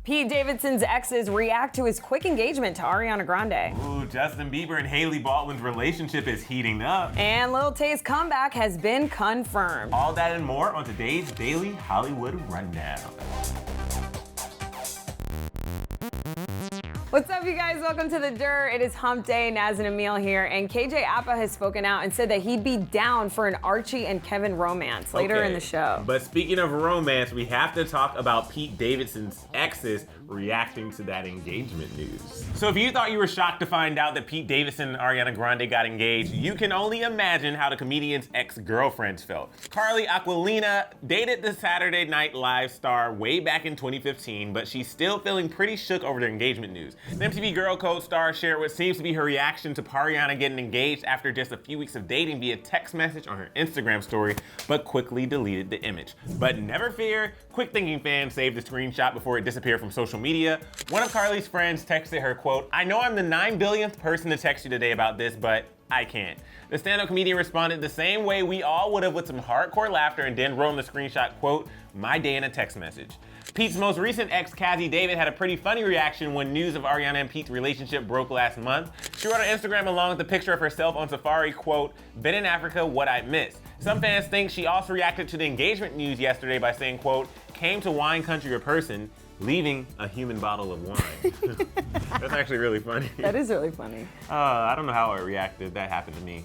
Pete Davidson's exes react to his quick engagement to Ariana Grande. Ooh, Justin Bieber and Hailey Baldwin's relationship is heating up. And Lil Tay's comeback has been confirmed. All that and more on today's Daily Hollywood Rundown. What's up, you guys? Welcome to The Dirt. It is hump day. Naz and Emil here. And KJ Appa has spoken out and said that he'd be down for an Archie and Kevin romance later in the show. But speaking of romance, we have to talk about Pete Davidson's exes reacting to that engagement news. So if you thought you were shocked to find out that Pete Davidson and Ariana Grande got engaged, you can only imagine how the comedian's ex-girlfriends felt. Carly Aquilina dated the Saturday Night Live star way back in 2015, but she's still feeling pretty shook over the engagement news. The MTV Girl Code star shared what seems to be her reaction to Ariana getting engaged after just a few weeks of dating via text message on her Instagram story, but quickly deleted the image. But never fear, quick thinking fans saved the screenshot before it disappeared from social media. One of Carly's friends texted her, quote, "I know I'm the 9 billionth person to text you today about this, but I can't." The stand-up comedian responded the same way we all would have, with some hardcore laughter, and then wrote in the screenshot, quote, "My day in a text message." Pete's most recent ex, Cassie David, had a pretty funny reaction when news of Ariana and Pete's relationship broke last month. She wrote on Instagram along with a picture of herself on safari, quote, "Been in Africa, what I missed." Some fans think she also reacted to the engagement news yesterday by saying, quote, "Came to wine country in person, leaving a human bottle of wine." That's actually really funny. That is really funny. I don't know how I reacted. That happened to me.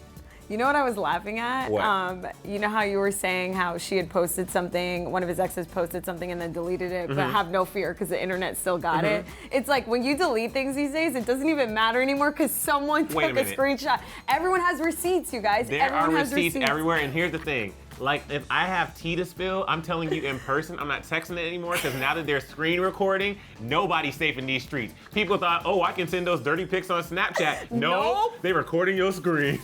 You know what I was laughing at? What? You know how you were saying how she had posted something, one of his exes posted something and then deleted it, but have no fear because the internet still got it. It's like when you delete things these days, it doesn't even matter anymore because someone took a screenshot. Everyone has receipts, you guys. Everyone has receipts everywhere, and here's the thing. Like, if I have tea to spill, I'm telling you in person, I'm not texting it anymore, because now that they're screen recording, nobody's safe in these streets. People thought, oh, I can send those dirty pics on Snapchat. No, they're recording your screen.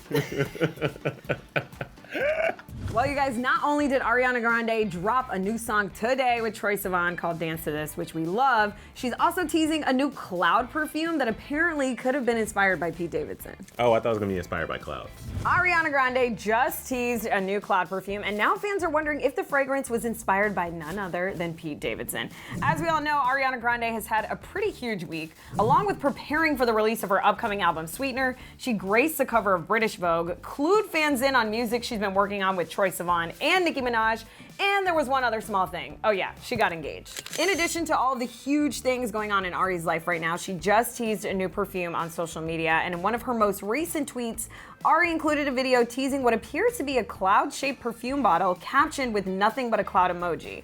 Well, you guys, not only did Ariana Grande drop a new song today with Troye Sivan called Dance to This, which we love, she's also teasing a new cloud perfume that apparently could have been inspired by Pete Davidson. Oh, I thought it was gonna be inspired by clouds. Ariana Grande just teased a new cloud perfume, and now fans are wondering if the fragrance was inspired by none other than Pete Davidson. As we all know, Ariana Grande has had a pretty huge week. Along with preparing for the release of her upcoming album Sweetener, she graced the cover of British Vogue, clued fans in on music she's been working on with Troye Sivan and Nicki Minaj, and there was one other small thing. Oh yeah, she got engaged. In addition to all the huge things going on in Ari's life right now, she just teased a new perfume on social media, and in one of her most recent tweets, Ari included a video teasing what appears to be a cloud-shaped perfume bottle captioned with nothing but a cloud emoji.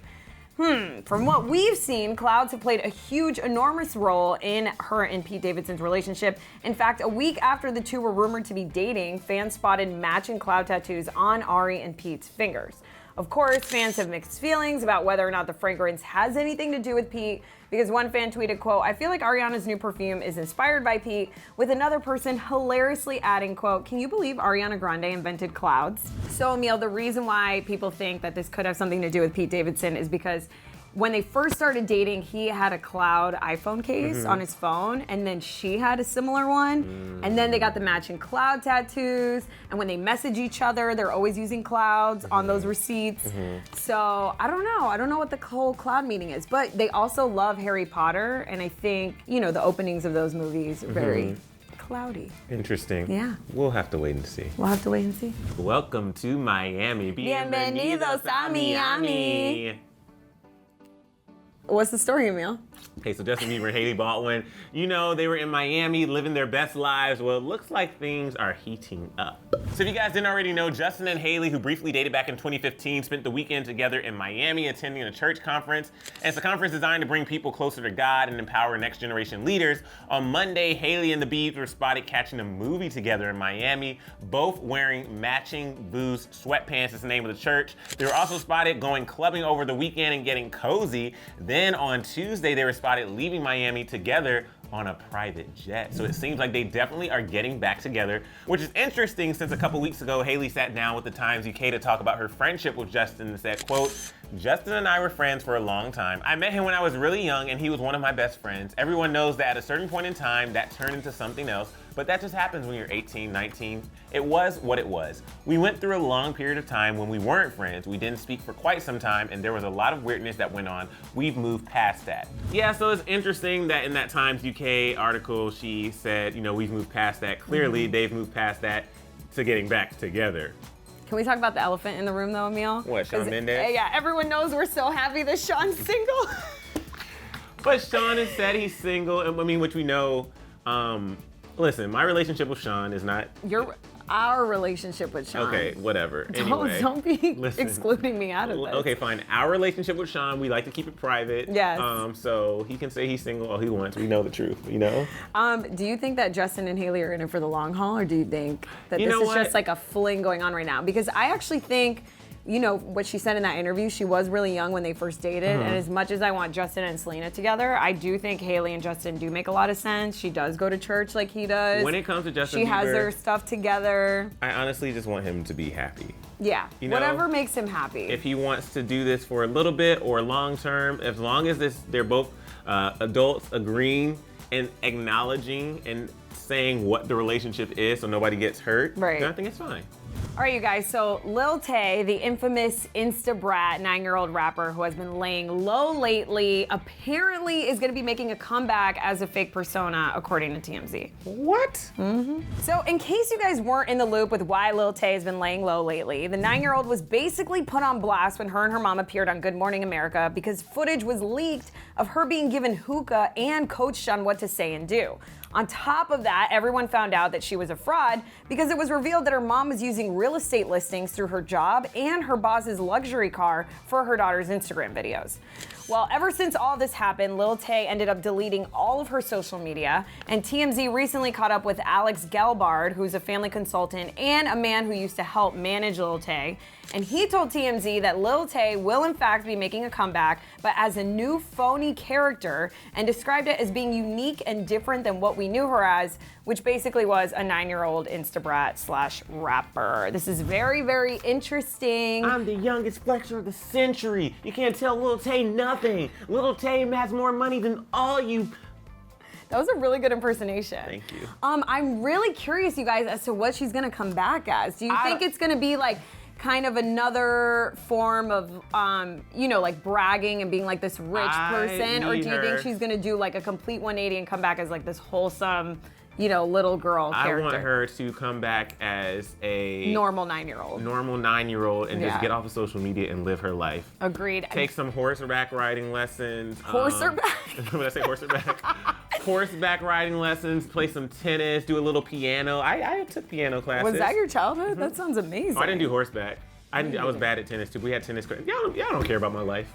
From what we've seen, clouds have played a huge, enormous role in her and Pete Davidson's relationship. In fact, a week after the two were rumored to be dating, fans spotted matching cloud tattoos on Ari and Pete's fingers. Of course, fans have mixed feelings about whether or not the fragrance has anything to do with Pete, because one fan tweeted, quote, "I feel like Ariana's new perfume is inspired by Pete," with another person hilariously adding, quote, "Can you believe Ariana Grande invented clouds?" So, Emil, the reason why people think that this could have something to do with Pete Davidson is because when they first started dating, he had a cloud iPhone case on his phone, and then she had a similar one. And then they got the matching cloud tattoos, and when they message each other, they're always using clouds on those receipts. So I don't know. I don't know what the whole cloud meaning is, but they also love Harry Potter, and I think, you know, the openings of those movies are very cloudy. Interesting. Yeah. We'll have to wait and see. We'll have to wait and see. Welcome to Miami. Bienvenidos a Miami. What's the story, Emil? Okay, so Justin Bieber and Hailey Baldwin, you know, they were in Miami living their best lives. Well, it looks like things are heating up. So if you guys didn't already know, Justin and Hailey, who briefly dated back in 2015, spent the weekend together in Miami attending a church conference. And it's a conference designed to bring people closer to God and empower next generation leaders. On Monday, Hailey and the Biebs were spotted catching a movie together in Miami, both wearing matching Boost sweatpants is the name of the church. They were also spotted going clubbing over the weekend and getting cozy. Then on Tuesday, they were spotted leaving Miami together on a private jet. So it seems like they definitely are getting back together, which is interesting since a couple weeks ago, Hailey sat down with the Times UK to talk about her friendship with Justin and said, quote, Justin and I were friends for a long time. I met him when I was really young and he was one of my best friends. Everyone knows that at a certain point in time, that turned into something else, but that just happens when you're 18, 19. It was what it was. We went through a long period of time when we weren't friends. We didn't speak for quite some time and there was a lot of weirdness that went on. We've moved past that. Yeah, so it's interesting that in that Times UK article, she said, you know, we've moved past that. Clearly, they've moved past that to getting back together. Can we talk about the elephant in the room though, Emil? What, Shawn Mendes? Yeah, everyone knows we're so happy that Shawn's single. But Shawn has said he's single, I mean, which we know. Listen, my relationship with Shawn is not... Our relationship with Shawn. Okay, whatever. Anyway, Don't be excluding me out of this. Okay, fine. Our relationship with Shawn, we like to keep it private. Yes. So he can say he's single all he wants. We know the truth, you know? Do you think that Justin and Hailey are in it for the long haul, or do you think that this is just like a fling going on right now? Because I actually think, you know, what she said in that interview, she was really young when they first dated. And as much as I want Justin and Selena together, I do think Hailey and Justin do make a lot of sense. She does go to church like he does. When it comes to Justin She Bieber, has their stuff together. I honestly just want him to be happy. Yeah, you know, whatever makes him happy. If he wants to do this for a little bit or long term, as long as they're both adults agreeing and acknowledging and saying what the relationship is so nobody gets hurt, right. then I think it's fine. All right, you guys, so Lil Tay, the infamous Insta brat 9-year-old rapper who has been laying low lately, apparently is gonna be making a comeback as a fake persona, according to TMZ. What? So in case you guys weren't in the loop with why Lil Tay has been laying low lately, the 9-year-old was basically put on blast when her and her mom appeared on Good Morning America because footage was leaked of her being given hookah and coached on what to say and do. On top of that, everyone found out that she was a fraud because it was revealed that her mom was using real estate listings through her job and her boss's luxury car for her daughter's Instagram videos. Well, ever since all this happened, Lil Tay ended up deleting all of her social media, and TMZ recently caught up with Alex Gelbard, who's a family consultant and a man who used to help manage Lil Tay, and he told TMZ that Lil Tay will in fact be making a comeback, but as a new phony character, and described it as being unique and different than what we knew her as, which basically was a 9-year-old Instabrat / rapper. This is very, very interesting. I'm the youngest flexer of the century. You can't tell Lil Tay nothing. Lil Tay has more money than all you. That was a really good impersonation. Thank you. I'm really curious, you guys, as to what she's gonna come back as. Do you think it's gonna be like kind of another form of, you know, like bragging and being like this rich person? Or do you think she's gonna do like a complete 180 and come back as like this wholesome, you know, little girl character? I want her to come back as a normal 9-year-old. Normal 9-year-old and just get off of social media and live her life. Agreed. Take some horseback riding lessons. Horseback? Did I say horseback? Horseback riding lessons, play some tennis, do a little piano. I took piano classes. Was that your childhood? That sounds amazing. Oh, I didn't do horseback. I was bad at tennis too. We had tennis. Y'all don't care about my life.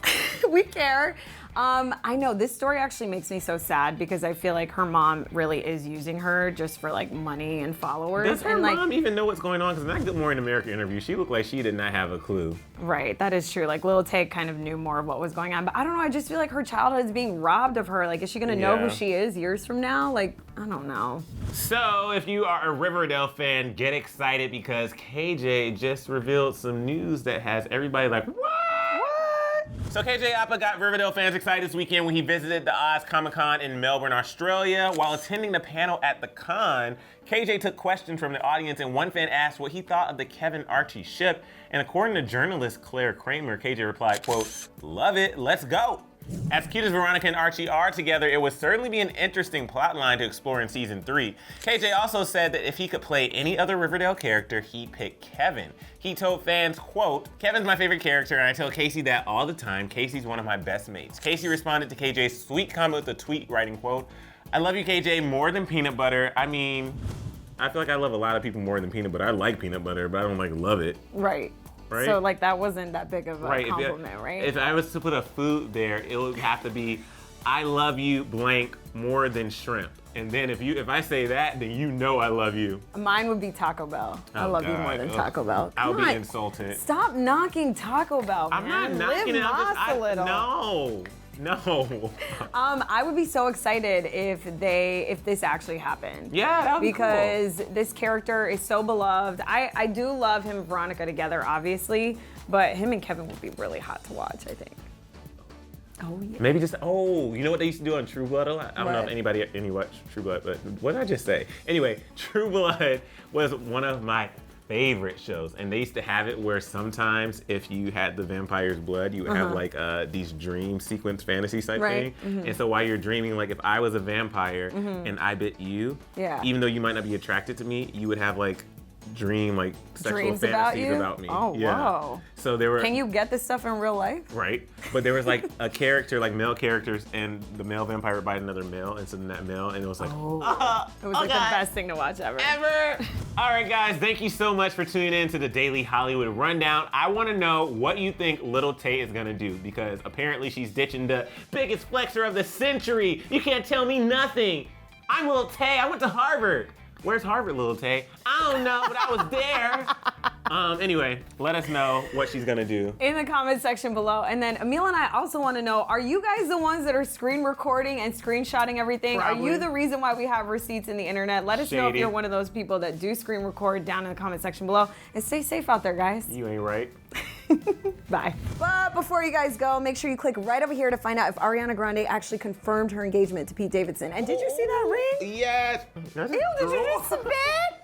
We care. I know this story actually makes me so sad because I feel like her mom really is using her just for like money and followers. Does her mom even know what's going on? Because in that Good Morning America interview, she looked like she did not have a clue. Right, that is true. Like Lil Tay kind of knew more of what was going on, but I don't know. I just feel like her childhood is being robbed of her. Like, is she gonna know who she is years from now? Like, I don't know. So, if you are a Riverdale fan, get excited because KJ just revealed some news that has everybody like, what? So KJ Apa got Riverdale fans excited this weekend when he visited the Oz Comic-Con in Melbourne, Australia. While attending the panel at the con, KJ took questions from the audience and one fan asked what he thought of the Kevin-Archie ship. And according to journalist Claire Kramer, KJ replied, quote, "Love it, let's go." As cute as Veronica and Archie are together, it would certainly be an interesting plotline to explore in season 3. KJ also said that if he could play any other Riverdale character, he'd pick Kevin. He told fans, quote, "Kevin's my favorite character and I tell Casey that all the time. Casey's one of my best mates." Casey responded to KJ's sweet comment with a tweet writing, quote, "I love you, KJ, more than peanut butter." I mean, I feel like I love a lot of people more than peanut butter. I like peanut butter, but I don't like love it. Right. Right? So like that wasn't that big of a compliment, right? If I was to put a food there, it would have to be, "I love you blank more than shrimp." And then if I say that, then you know I love you. Mine would be Taco Bell. I love you more than Taco Bell. I'll be insulted. Stop knocking Taco Bell, man. I'm not knocking it. Live Moss a little. No. No. I would be so excited if this actually happened. Yeah, that would be because this character is so beloved. I do love him and Veronica together, obviously, but him and Kevin would be really hot to watch, I think. Oh, yeah. Maybe just, you know what they used to do on True Blood a lot? I don't know if What? any watch True Blood, but what did I just say? Anyway, True Blood was one of my favorite shows, and they used to have it where sometimes if you had the vampire's blood, you would have like these dream sequence fantasy type thing. And so while you're dreaming, like if I was a vampire and I bit you, even though you might not be attracted to me, you would have like dream like sexual Dreams fantasies about me. Oh, wow. So there were. Can you get this stuff in real life? Right, but there was like a character, like male characters, and the male vampire would bite another male, and so then that male, and it was like, It was like the best thing to watch ever. All right, guys, thank you so much for tuning in to the Daily Hollywood Rundown. I want to know what you think Lil Tay is gonna do, because apparently she's ditching the biggest flexer of the century. You can't tell me nothing. I'm Lil Tay. I went to Harvard. Where's Harvard, Lil Tay? I don't know, but I was there. Anyway, let us know what she's gonna do in the comment section below. And then Emil and I also want to know, are you guys the ones that are screen recording and screenshotting everything? Probably. Are you the reason why we have receipts in the internet? Let us know if Shady. you're one of those people that do screen record down in the comment section below. And stay safe out there, guys. You ain't right. Bye. But before you guys go, make sure you click right over here to find out if Ariana Grande actually confirmed her engagement to Pete Davidson. And did you see that ring? Yes. Ew, did you just spit?